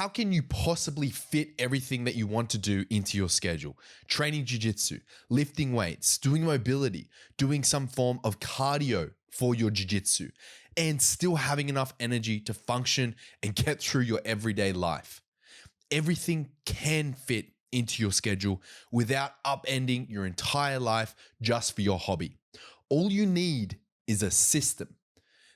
How can you possibly fit everything that you want to do into your schedule? Training jiu-jitsu, lifting weights, doing mobility, doing some form of cardio for your jiu-jitsu, and still having enough energy to function and get through your everyday life. Everything can fit into your schedule without upending your entire life just for your hobby. All you need is a system.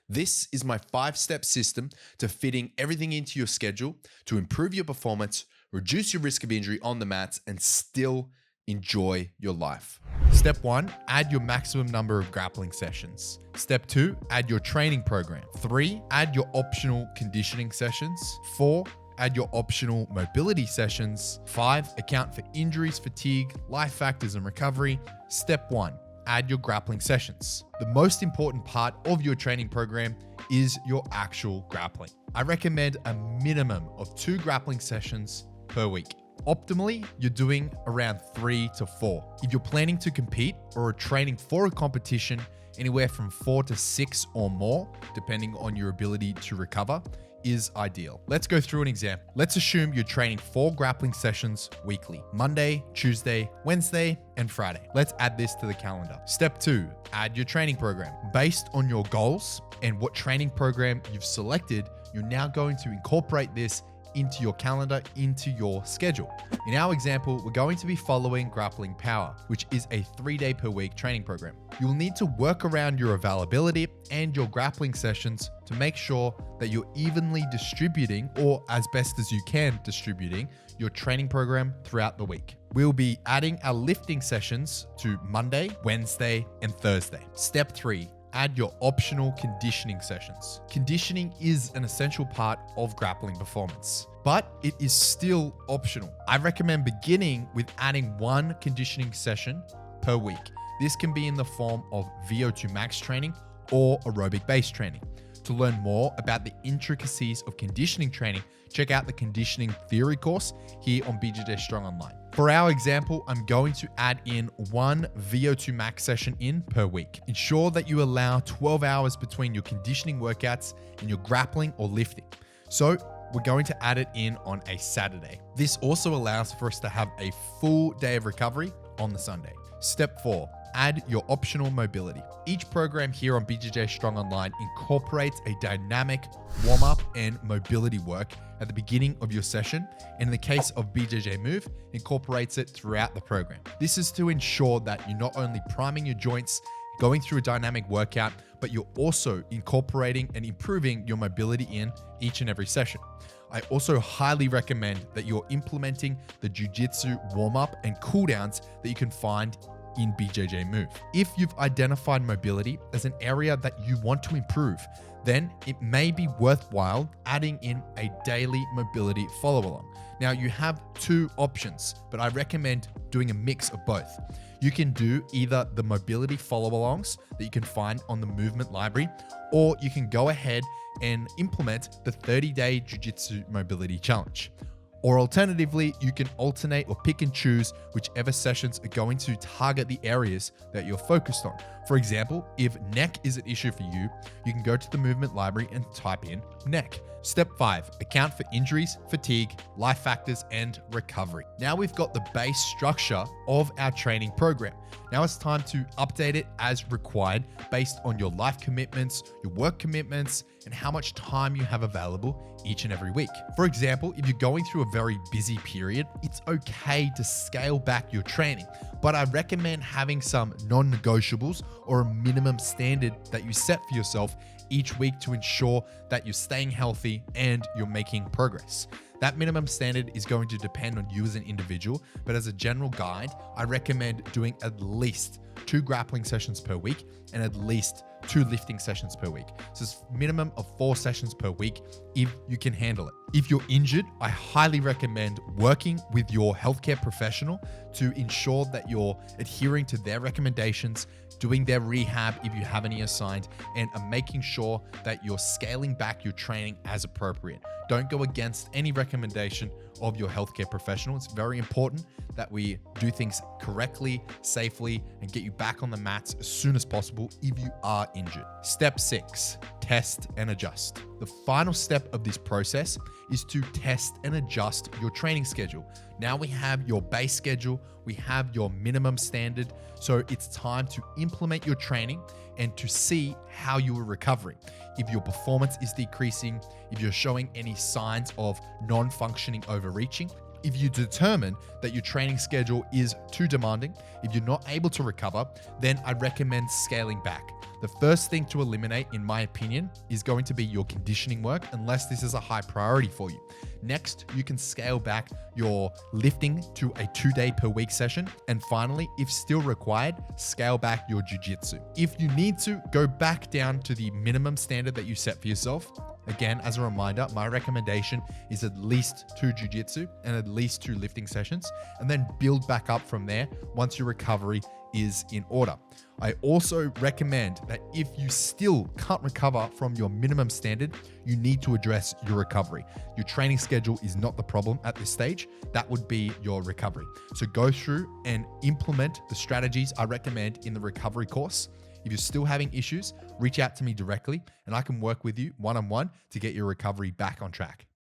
This is my 5-step system to fitting everything into your schedule to improve your performance, reduce your risk of injury on the mats, and still enjoy your life. Step 1, add your maximum number of grappling sessions. Step 2, add your training program. 3, add your optional conditioning sessions. 4, add your optional mobility sessions. 5, account for injuries, fatigue, life factors, and recovery. Step 1, add your grappling sessions. The most important part of your training program is your actual grappling. I recommend a minimum of 2 grappling sessions per week. Optimally, you're doing around 3 to 4. If you're planning to compete or are training for a competition, anywhere from 4 to 6 or more, depending on your ability to recover, is ideal. Let's go through an example. Let's assume you're training 4 grappling sessions weekly: Monday, Tuesday, Wednesday, and Friday. Let's add this to the calendar. Step 2, add your training program. Based on your goals and what training program you've selected, you're now going to incorporate this into your calendar, into your schedule. In our example, we're going to be following Grappling Power, which is a 3-day per week training program. You'll need to work around your availability and your grappling sessions to make sure that you're evenly distributing, or as best as you can distributing, your training program throughout the week. We'll be adding our lifting sessions to Monday, Wednesday, and Thursday. Step 3, add your optional conditioning sessions. Conditioning is an essential part of grappling performance, but it is still optional. I recommend beginning with adding 1 conditioning session per week. This can be in the form of VO2 max training or aerobic base training. To learn more about the intricacies of conditioning training, check out the conditioning theory course here on BJJ Strong Online. For our example, I'm going to add in 1 VO2 max session in per week. Ensure that you allow 12 hours between your conditioning workouts and your grappling or lifting. So we're going to add it in on a Saturday. This also allows for us to have a full day of recovery on the Sunday. Step 4, add your optional mobility. Each program here on BJJ Strong Online incorporates a dynamic warm-up and mobility work at the beginning of your session, and in the case of BJJ Move, incorporates it throughout the program. This is to ensure that you're not only priming your joints, going through a dynamic workout, but you're also incorporating and improving your mobility in each and every session. I also highly recommend that you're implementing the jiu-jitsu warm-up and cooldowns that you can find in BJJ Move. If you've identified mobility as an area that you want to improve, then it may be worthwhile adding in a daily mobility follow-along. Now, you have 2 options, but I recommend doing a mix of both. You can do either the mobility follow-alongs that you can find on the Movement Library, or you can go ahead and implement the 30-day Jiu-Jitsu Mobility Challenge. Or alternatively, you can alternate or pick and choose whichever sessions are going to target the areas that you're focused on. For example, if neck is an issue for you, you can go to the Movement Library and type in neck. Step 5, account for injuries, fatigue, life factors, and recovery. Now we've got the base structure of our training program. Now it's time to update it as required based on your life commitments, your work commitments, and how much time you have available each and every week. For example, if you're going through a very busy period, it's okay to scale back your training, but I recommend having some non-negotiables or a minimum standard that you set for yourself each week to ensure that you're staying healthy and you're making progress. That minimum standard is going to depend on you as an individual, but as a general guide, I recommend doing at least 2 grappling sessions per week and at least 2 lifting sessions per week. So it's a minimum of 4 sessions per week if you can handle it. If you're injured, I highly recommend working with your healthcare professional to ensure that you're adhering to their recommendations, doing their rehab if you have any assigned, and making sure that you're scaling back your training as appropriate. Don't go against any recommendation of your healthcare professional. It's very important that we do things correctly, safely, and get you back on the mats as soon as possible if you are injured. Step 6, test and adjust. The final step of this process is to test and adjust your training schedule. Now we have your base schedule, we have your minimum standard, so it's time to implement your training and to see how you are recovering. If your performance is decreasing, if you're showing any signs of non-functioning overreaching, if you determine that your training schedule is too demanding, if you're not able to recover, then I recommend scaling back. The first thing to eliminate, in my opinion, is going to be your conditioning work, unless this is a high priority for you. Next, you can scale back your lifting to a 2-day per week session. And finally, if still required, scale back your jiu-jitsu. If you need to, go back down to the minimum standard that you set for yourself. Again, as a reminder, my recommendation is at least 2 jiu-jitsu and at least 2 lifting sessions, and then build back up from there once your recovery is in order. I also recommend that if you still can't recover from your minimum standard, you need to address your recovery. Your training schedule is not the problem at this stage. That would be your recovery. So go through and implement the strategies I recommend in the recovery course. If you're still having issues, reach out to me directly and I can work with you one-on-one to get your recovery back on track.